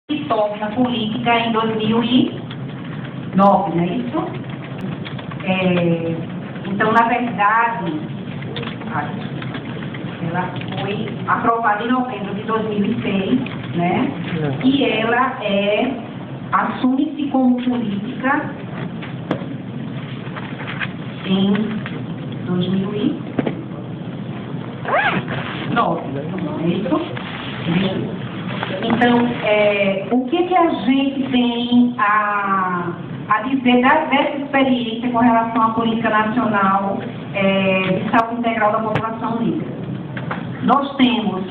se torna política em 2009, não é isso? Então, na verdade, ela foi aprovada em novembro de 2006, né? E ela assume-se como política em 2009, não é isso? Então, o que a gente tem a dizer dessa experiência com relação à política nacional de saúde integral da população negra? Nós temos,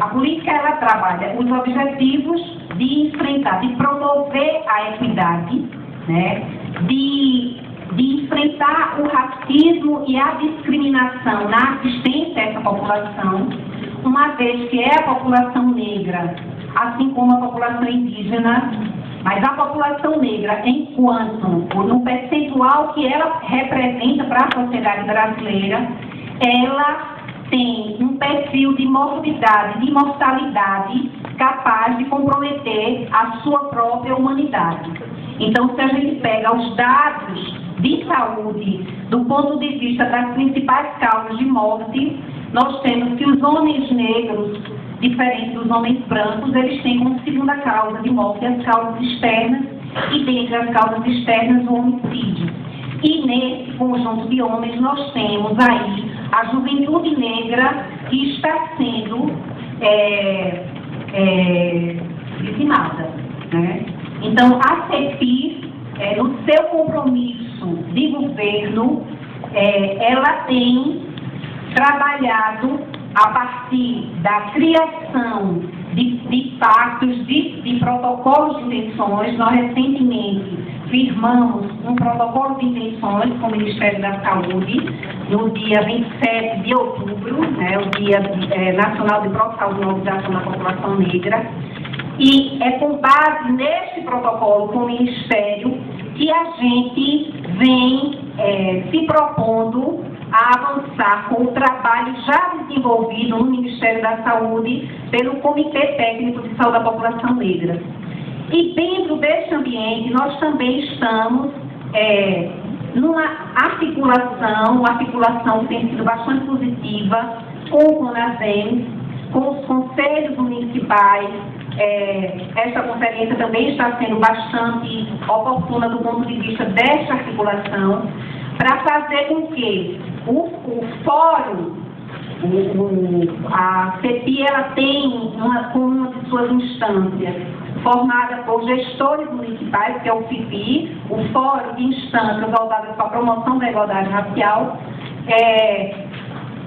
a política, ela trabalha os objetivos de enfrentar, de promover a equidade, né, de enfrentar o racismo e a discriminação na assistência a essa população, uma vez que é a população negra, assim como a população indígena, mas a população negra, enquanto no percentual que ela representa para a sociedade brasileira, ela tem um perfil de morbidade, de mortalidade, capaz de comprometer a sua própria humanidade. Então, se a gente pega os dados de saúde, do ponto de vista das principais causas de morte, nós temos que os homens negros, diferente dos homens brancos, eles têm como segunda causa de morte as causas externas, e dentre as causas externas o homicídio. E nesse conjunto de homens nós temos aí a juventude negra que está sendo dizimada, né? Então, a CEPIR, no seu compromisso de governo, ela tem trabalhado a partir da criação de pactos, de protocolos de intenções. Nós recentemente firmamos um protocolo de intenções com o Ministério da Saúde no dia 27 de outubro, né, o Dia Nacional de Pró-Saúde e Mobilização da População Negra. E é com base neste protocolo com o Ministério que a gente vem se propondo a avançar com o trabalho já desenvolvido no Ministério da Saúde pelo Comitê Técnico de Saúde da População Negra. E dentro deste ambiente nós também estamos numa articulação que tem sido bastante positiva com o CONASEMS, com os conselhos municipais. Esta conferência também está sendo bastante oportuna do ponto de vista desta articulação, para fazer com que o fórum, a CEPIR, ela tem como uma de suas instâncias formada por gestores municipais, que é o FIPI, o Fórum de Instâncias voltadas para a promoção da igualdade racial.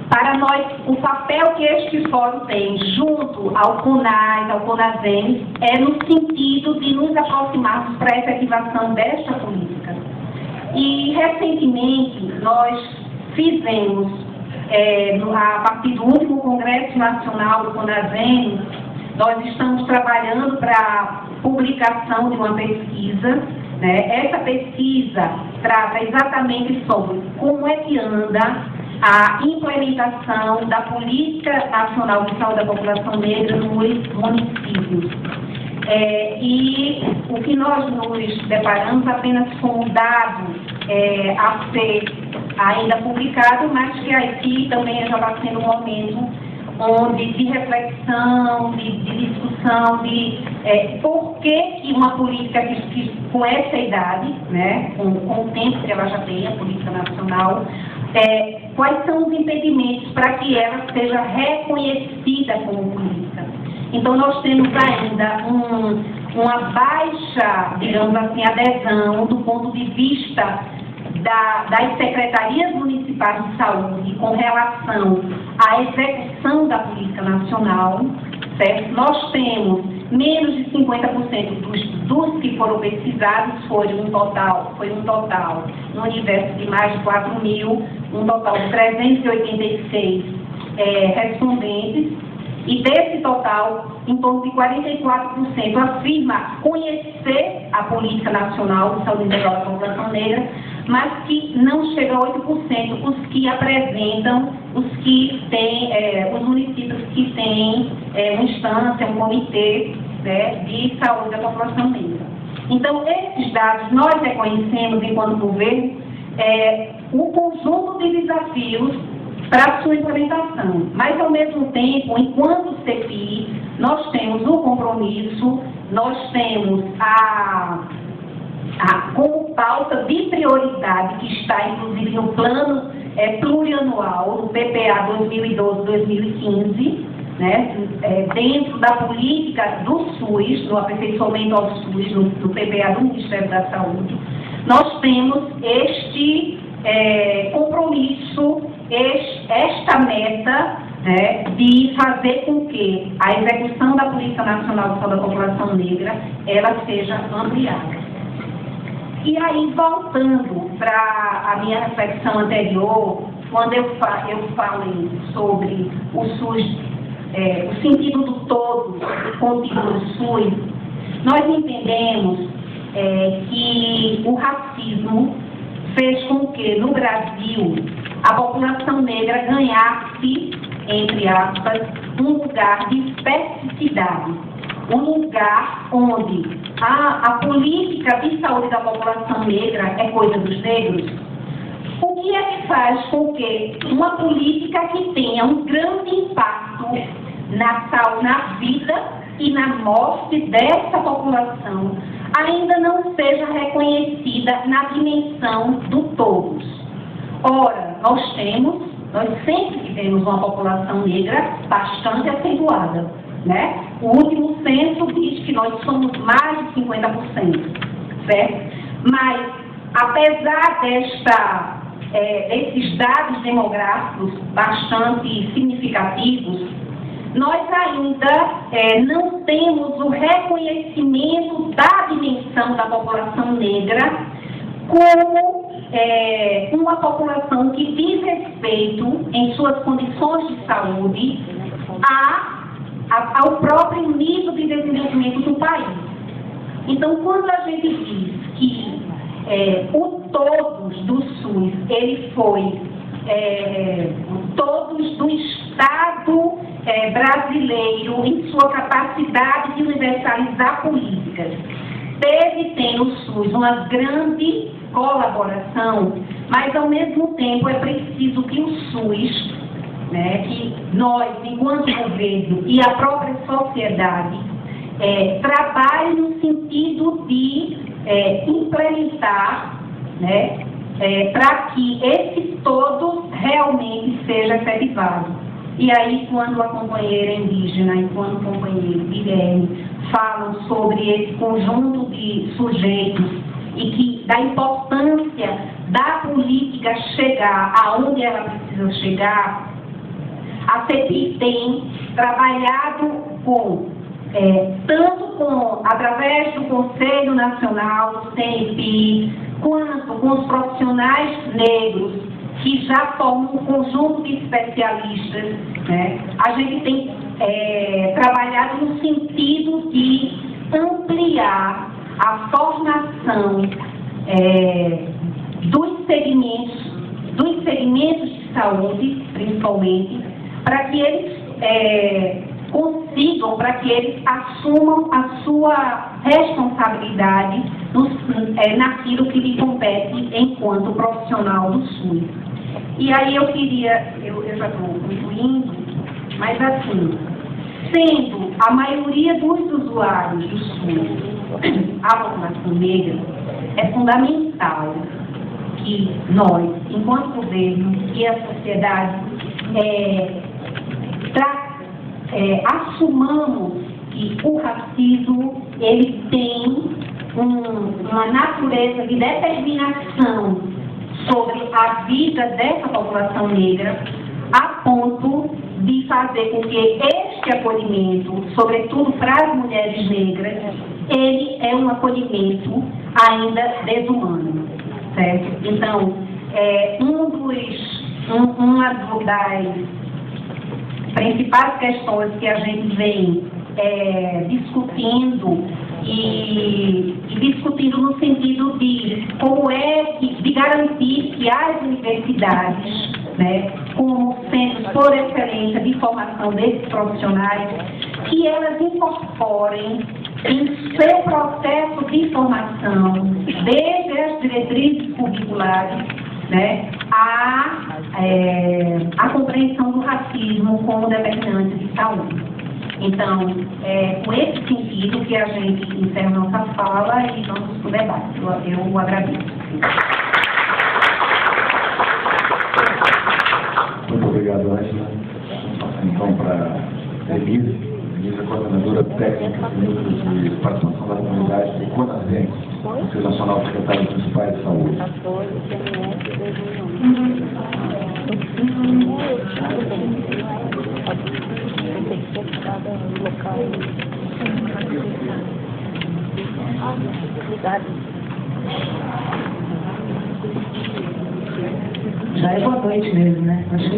Para nós, o papel que este fórum tem junto ao CONAS, ao CONASEMS, é no sentido de nos aproximarmos para a efetivação desta política. E, recentemente, nós fizemos, a partir do último Congresso Nacional do CONASEMS, nós estamos trabalhando para a publicação de uma pesquisa, né? Essa pesquisa trata exatamente sobre como é que anda a implementação da Política Nacional de Saúde da População Negra nos municípios. E o que nós nos deparamos apenas com um dado a ser ainda publicado, mas que aqui também já está sendo um momento de reflexão, de discussão, por que uma política que com essa idade, né, com o tempo que ela já tem, a política nacional, quais são os impedimentos para que ela seja reconhecida como política. Então, nós temos ainda uma baixa, digamos assim, adesão do ponto de vista das secretarias municipais de saúde com relação à execução da política nacional, certo? Nós temos menos de 50% dos que foram pesquisados, foi um total, no universo de mais de 4 mil, um total de 386 respondentes, e desse total, em torno de 44% afirma conhecer a Política Nacional de Saúde Integral da População Negra, mas que não chega a 8% os que apresentam, os que têm, os municípios que têm uma instância, um comitê né, de saúde da população negra. Então, esses dados nós reconhecemos, enquanto governo, o conjunto de desafios para a sua implementação. Mas, ao mesmo tempo, enquanto CPI, nós temos o compromisso, nós temos como pauta de prioridade, que está, inclusive, no plano plurianual, do PPA 2012-2015, né, dentro da política do SUS, no aperfeiçoamento ao SUS, no PPA do Ministério da Saúde, nós temos este compromisso, esta meta, né, de fazer com que a execução da Política Nacional de Saúde da População Negra ela seja ampliada. E aí, voltando para a minha reflexão anterior, quando eu falei sobre o SUS, o sentido do todo, do contínuo do SUS, nós entendemos que o racismo fez com que, no Brasil, a população negra ganhasse, entre aspas, um lugar de especificidade, um lugar onde a política de saúde da população negra é coisa dos negros. O que é que faz com que uma política que tenha um grande impacto na vida e na morte dessa população ainda não seja reconhecida na dimensão do todos? Ora, nós sempre tivemos uma população negra bastante acentuada, né? O último censo diz que nós somos mais de 50%, certo? Mas, apesar desses dados demográficos bastante significativos, nós ainda não temos o reconhecimento da dimensão da população negra como uma população que diz respeito, em suas condições de saúde, ao próprio nível de desenvolvimento do país. Então, quando a gente diz que o todos do SUS, ele foi todos do Estado brasileiro, em sua capacidade de universalizar políticas, tem no SUS uma grande colaboração, mas, ao mesmo tempo, é preciso que o SUS, né, que nós, enquanto governo e a própria sociedade, trabalhe no sentido de implementar, né, para que esse todo realmente seja efetivado. E aí, quando a companheira indígena e quando o companheiro Guilherme falam sobre esse conjunto de sujeitos e da importância da política chegar aonde ela precisa chegar, a CPI tem trabalhado através do Conselho Nacional do CNPI, quanto com os profissionais negros, que já formam um conjunto de especialistas, né? A gente tem trabalhado no sentido de ampliar a formação dos segmentos de saúde, principalmente, para que eles para que eles assumam a sua responsabilidade naquilo que lhe compete enquanto profissional do SUS. E aí eu já estou concluindo, mas assim, sendo a maioria dos usuários do SUS a população negra, é fundamental que nós, enquanto governo e a sociedade, assumamos que o racismo ele tem uma natureza de determinação sobre a vida dessa população negra, a ponto de fazer com que este acolhimento, sobretudo para as mulheres negras, ele é um acolhimento ainda desumano, certo? Então, uma das principais questões que a gente vem discutindo e discutindo no sentido de como de garantir que as universidades, né, como centros por excelência de formação desses profissionais, que elas incorporem em seu processo de formação, desde as diretrizes curriculares, né, a compreensão do racismo como determinante de saúde. Então, é com esse sentido que a gente encerra nossa fala e vamos para o debate. Eu agradeço. Muito obrigado, Ângela. Então, para Denise, coordenadora técnica de núcleos de participação da comunidade do CONASEM, Conselho Nacional de Secretários Municipais de Saúde. Já é boa noite mesmo, né? Acho que